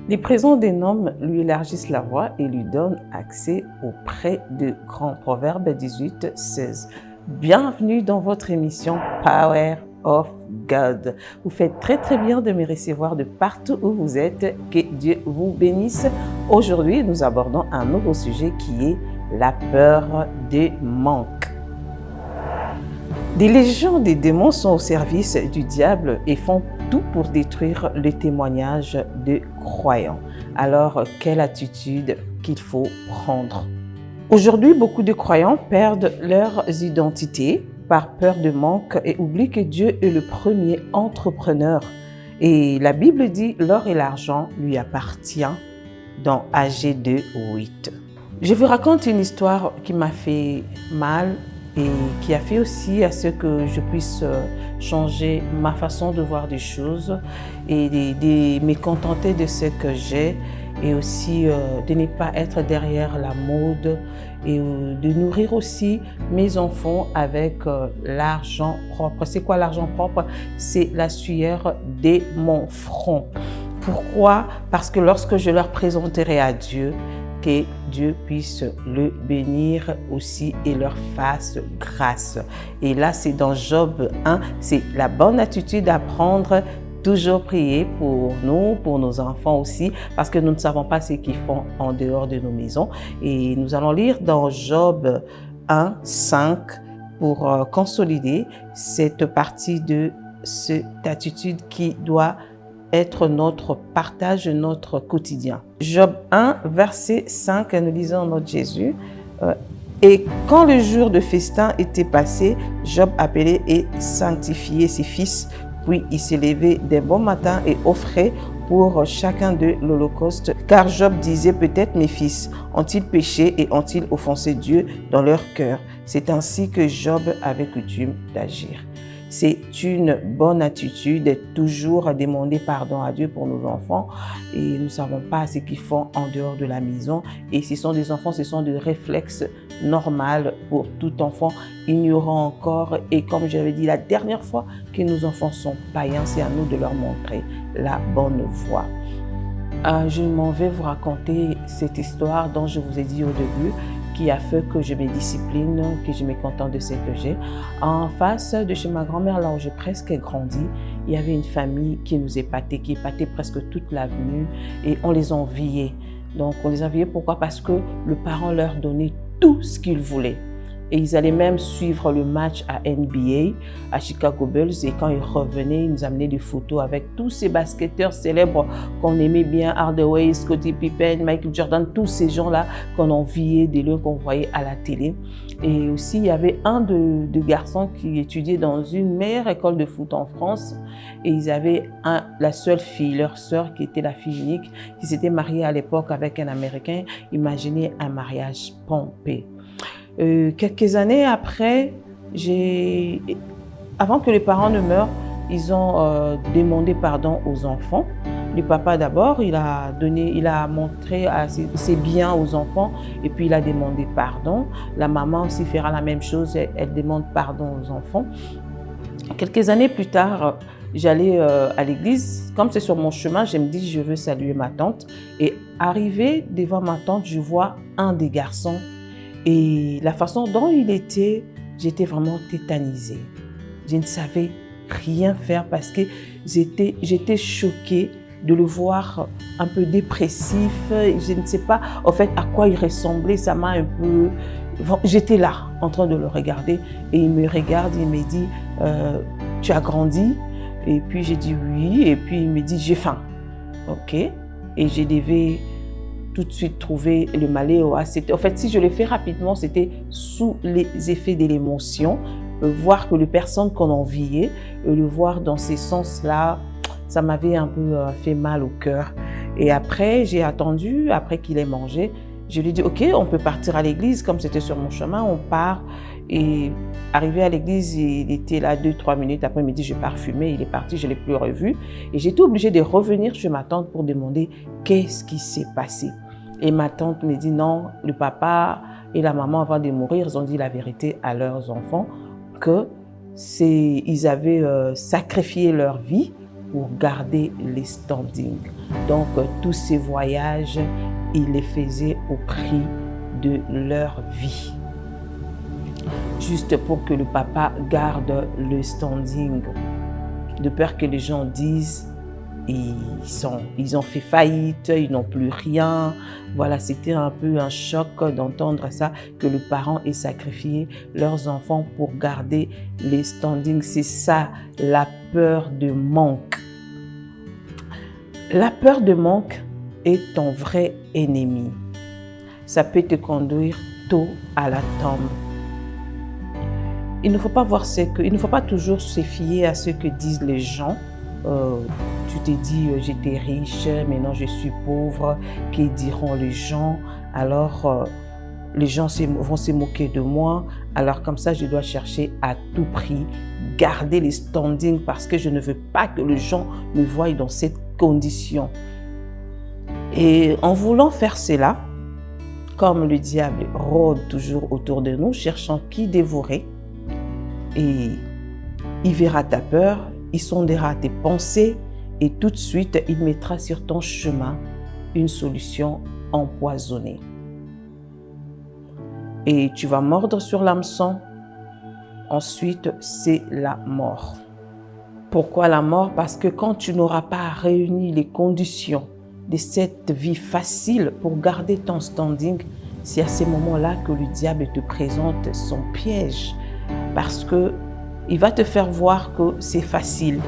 Les présents des noms lui élargissent la voie et lui donnent accès auprès de grands. Proverbe 18, 16. Bienvenue dans votre émission Power of God. Vous faites très bien de me recevoir de partout où vous êtes. Que Dieu vous bénisse. Aujourd'hui, nous abordons un nouveau sujet qui est la peur des manques. Des légions des démons sont au service du diable et font tout pour détruire le témoignage des croyants. Alors, quelle attitude qu'il faut prendre? Aujourd'hui, beaucoup de croyants perdent leur identité par peur de manque et oublient que Dieu est le premier entrepreneur. Et la Bible dit « l'or et l'argent lui appartient » dans Agé 2, 8. Je vous raconte une histoire qui m'a fait mal et qui a fait aussi à ce que je puisse changer ma façon de voir des choses et de me contenter de ce que j'ai et aussi de ne pas être derrière la mode et de nourrir aussi mes enfants avec l'argent propre. C'est quoi l'argent propre? C'est la sueur de mon front. Pourquoi? Parce que lorsque je leur présenterai à Dieu, que Dieu puisse le bénir aussi et leur fasse grâce. Et là, c'est dans Job 1, c'est la bonne attitude à prendre, toujours prier pour nous, pour nos enfants aussi, parce que nous ne savons pas ce qu'ils font en dehors de nos maisons. Et nous allons lire dans Job 1, 5 pour consolider cette partie de cette attitude qui doit être notre partage, notre quotidien. Job 1, verset 5, nous lisons notre Jésus. Et quand le jour de festin était passé, Job appelait et sanctifiait ses fils, puis il s'est levé d'un bon matin et offrait pour chacun d'eux l'holocauste. Car Job disait, peut-être mes fils ont-ils péché et ont-ils offensé Dieu dans leur cœur? C'est ainsi que Job avait coutume d'agir. C'est une bonne attitude d'être toujours à demander pardon à Dieu pour nos enfants et nous ne savons pas ce qu'ils font en dehors de la maison. Et ce sont des enfants, ce sont des réflexes normaux pour tout enfant ignorant encore. Et comme j'avais dit la dernière fois, que nos enfants sont païens, c'est à nous de leur montrer la bonne voie. Je m'en vais vous raconter cette histoire dont je vous ai dit au début, qui a fait que je me discipline, que je me contente de ce que j'ai. En face de chez ma grand-mère, là où j'ai presque grandi, il y avait une famille qui nous épatait, qui épatait presque toute l'avenue et on les enviait. Donc on les enviait pourquoi? Parce que le parent leur donnait tout ce qu'ils voulaient. Et ils allaient même suivre le match à NBA, à Chicago Bulls. Et quand ils revenaient, ils nous amenaient des photos avec tous ces basketteurs célèbres qu'on aimait bien, Hardaway, Scottie Pippen, Michael Jordan, tous ces gens-là qu'on enviait, des lieux qu'on voyait à la télé. Et aussi, il y avait un de garçons qui étudiait dans une meilleure école de foot en France. Et ils avaient la seule fille, leur sœur, qui était la fille unique, qui s'était mariée à l'époque avec un Américain. Imaginez un mariage pompé. Quelques années après, avant que les parents ne meurent, ils ont demandé pardon aux enfants. Le papa d'abord, il a montré ses biens aux enfants et puis il a demandé pardon. La maman aussi fera la même chose, elle demande pardon aux enfants. Quelques années plus tard, j'allais à l'église. Comme c'est sur mon chemin, je me dis je veux saluer ma tante. Et arrivé devant ma tante, je vois un des garçons. Et la façon dont il était, j'étais vraiment tétanisée. Je ne savais rien faire parce que j'étais choquée de le voir un peu dépressif. Je ne sais pas en fait à quoi il ressemblait. Ça m'a un peu... J'étais là en train de le regarder et il me regarde, il me dit tu as grandi? Et puis j'ai dit oui. Et puis il me dit j'ai faim. Ok. Et je devais tout de suite trouver le maléo. En fait, si je le fais rapidement, c'était sous les effets de l'émotion. Voir que les personnes qu'on enviait, le voir dans ces sens-là, ça m'avait un peu fait mal au cœur. Et après, j'ai attendu, après qu'il ait mangé, je lui ai dit, ok, on peut partir à l'église, comme c'était sur mon chemin, on part. Et arrivé à l'église, il était là 2-3 minutes. Après, il me dit, je pars fumer. Il est parti, je ne l'ai plus revu. Et j'étais obligée de revenir chez ma tante pour demander qu'est-ce qui s'est passé. Et ma tante me dit non, le papa et la maman avant de mourir, ils ont dit la vérité à leurs enfants qu'ils avaient sacrifié leur vie pour garder les standings. Donc, tous ces voyages, ils les faisaient au prix de leur vie. Juste pour que le papa garde le standing, de peur que les gens disent ils ont fait faillite, ils n'ont plus rien. Voilà, c'était un peu un choc d'entendre ça, que le parent ait sacrifié leurs enfants pour garder les standings. C'est ça, la peur de manque. La peur de manque est ton vrai ennemi. Ça peut te conduire tôt à la tombe. Il ne faut pas il ne faut pas toujours se fier à ce que disent les gens. Tu t'es dit j'étais riche, maintenant je suis pauvre, que diront les gens? Alors les gens vont se moquer de moi, alors comme ça je dois chercher à tout prix garder les standings parce que je ne veux pas que les gens me voient dans cette condition. Et en voulant faire cela, comme le diable rôde toujours autour de nous, cherchant qui dévorer, et il verra ta peur, il sondera tes pensées et tout de suite, il mettra sur ton chemin une solution empoisonnée. Et tu vas mordre sur l'hameçon. Ensuite, c'est la mort. Pourquoi la mort? Parce que quand tu n'auras pas réuni les conditions de cette vie facile pour garder ton standing, c'est à ces moments-là que le diable te présente son piège. Parce qu'il va te faire voir que c'est facile.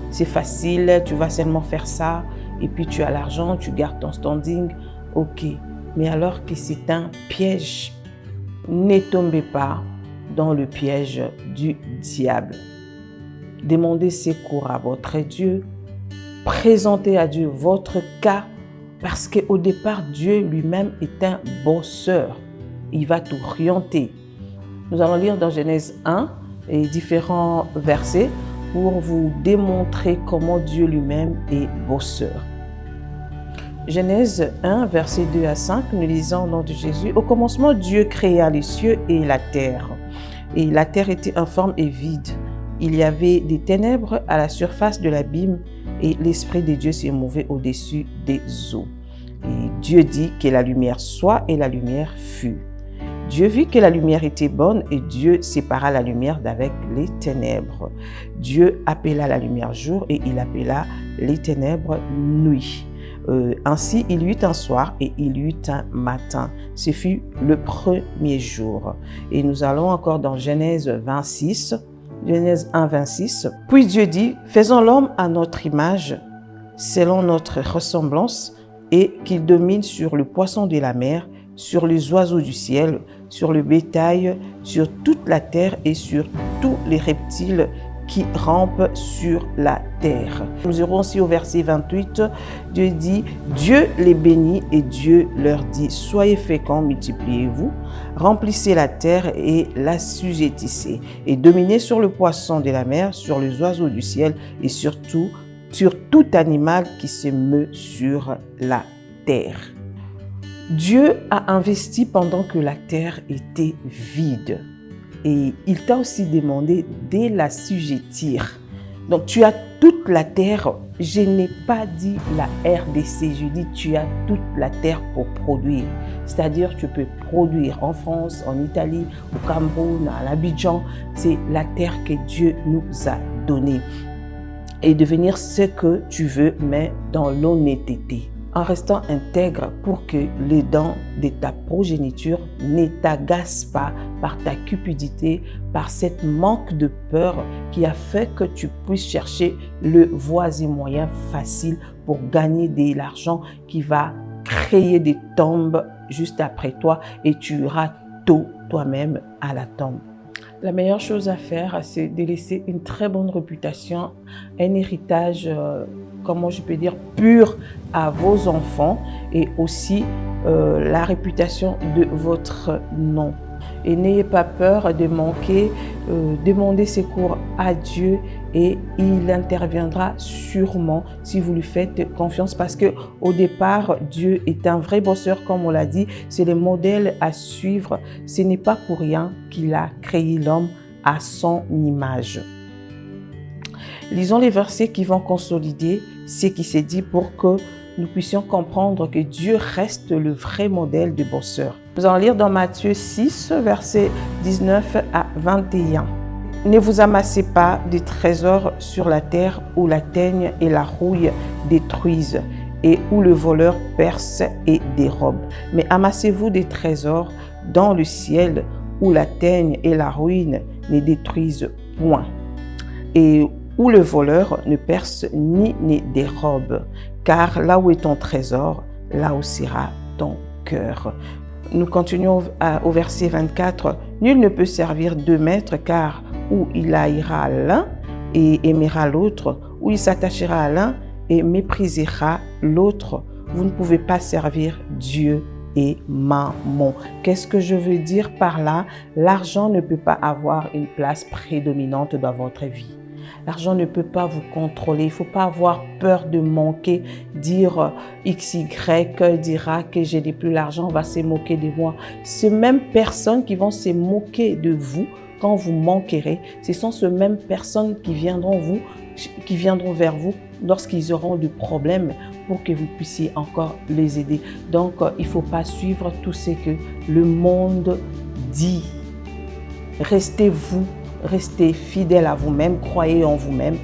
C'est facile, tu vas seulement faire ça et puis tu as l'argent, tu gardes ton standing. Ok, mais alors que c'est un piège. Ne tombez pas dans le piège du diable. Demandez secours à votre Dieu. Présentez à Dieu votre cas parce qu'au départ, Dieu lui-même est un bosseur. Il va t'orienter. Nous allons lire dans Genèse 1 et différents versets pour vous démontrer comment Dieu lui-même est bosseur. Genèse 1, versets 2 à 5, nous lisons au nom de Jésus. Au commencement, Dieu créa les cieux et la terre. Et la terre était informe et vide. Il y avait des ténèbres à la surface de l'abîme et l'Esprit de Dieu se mouvait au-dessus des eaux. Et Dieu dit que la lumière soit et la lumière fut. Dieu vit que la lumière était bonne et Dieu sépara la lumière d'avec les ténèbres. Dieu appela la lumière jour et il appela les ténèbres nuit. Ainsi, il y eut un soir et il y eut un matin. Ce fut le premier jour. Et nous allons encore dans Genèse 26, Genèse 1, 26. Puis Dieu dit, faisons l'homme à notre image, selon notre ressemblance, et qu'il domine sur le poisson de la mer, sur les oiseaux du ciel, sur le bétail, sur toute la terre et sur tous les reptiles qui rampent sur la terre. Nous irons aussi au verset 28. Dieu dit, Dieu les bénit et Dieu leur dit, soyez féconds, multipliez-vous, remplissez la terre et l'assujettissez, et dominez sur le poisson de la mer, sur les oiseaux du ciel et surtout sur tout animal qui se meut sur la terre. Dieu a investi pendant que la terre était vide. Et il t'a aussi demandé de l'assujettir. Donc tu as toute la terre. Je n'ai pas dit la RDC, je dis tu as toute la terre pour produire. C'est-à-dire tu peux produire en France, en Italie, au Cameroun, à l'Abidjan. C'est la terre que Dieu nous a donnée. Et devenir ce que tu veux, mais dans l'honnêteté. En restant intègre pour que les dents de ta progéniture ne t'agacent pas par ta cupidité, par cette manque de peur qui a fait que tu puisses chercher le voie et moyen facile pour gagner de l'argent qui va créer des tombes juste après toi et tu iras tôt toi-même à la tombe. La meilleure chose à faire, c'est de laisser une très bonne réputation, un héritage, comment je peux dire, pur à vos enfants et aussi la réputation de votre nom. Et n'ayez pas peur de manquer, demandez secours à Dieu et il interviendra sûrement si vous lui faites confiance parce que au départ, Dieu est un vrai bosseur comme on l'a dit, c'est le modèle à suivre. Ce n'est pas pour rien qu'il a créé l'homme à son image. Lisons les versets qui vont consolider ce qui s'est dit pour que nous puissions comprendre que Dieu reste le vrai modèle de bosseur. Nous allons lire dans Matthieu 6, versets 19 à 21. Ne vous amassez pas de trésors sur la terre où la teigne et la rouille détruisent et où le voleur perce et dérobe. Mais amassez-vous des trésors dans le ciel où la teigne et la ruine ne détruisent point et où le voleur ne perce ni ne dérobe. Car là où est ton trésor, là où sera ton cœur. Nous continuons au verset 24. Nul ne peut servir deux maîtres, car ou il haïra l'un et aimera l'autre, ou il s'attachera à l'un et méprisera l'autre. Vous ne pouvez pas servir Dieu et Mammon. Qu'est-ce que je veux dire par là? L'argent ne peut pas avoir une place prédominante dans votre vie. L'argent ne peut pas vous contrôler. Il ne faut pas avoir peur de manquer, dire XY dira que je n'ai plus l'argent, va se moquer de moi. Ces mêmes personnes qui vont se moquer de vous quand vous manquerez, ce sont ces mêmes personnes qui viendront vers vous lorsqu'ils auront des problèmes pour que vous puissiez encore les aider. Donc, il ne faut pas suivre tout ce que le monde dit. Restez vous. Restez fidèle à vous-même, croyez en vous-même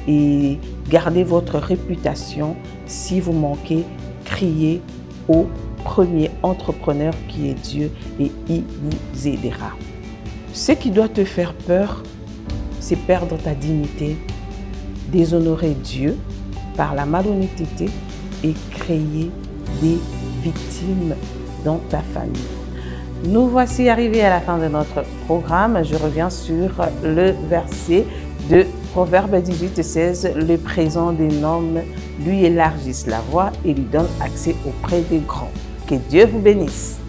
et gardez votre réputation. Si vous manquez, criez au premier entrepreneur qui est Dieu et il vous aidera. Ce qui doit te faire peur, c'est perdre ta dignité, déshonorer Dieu par la malhonnêteté et créer des victimes dans ta famille. Nous voici arrivés à la fin de notre programme. Je reviens sur le verset de Proverbe 18:16. Le présent des hommes lui élargissent la voie et lui donne accès auprès des grands. Que Dieu vous bénisse.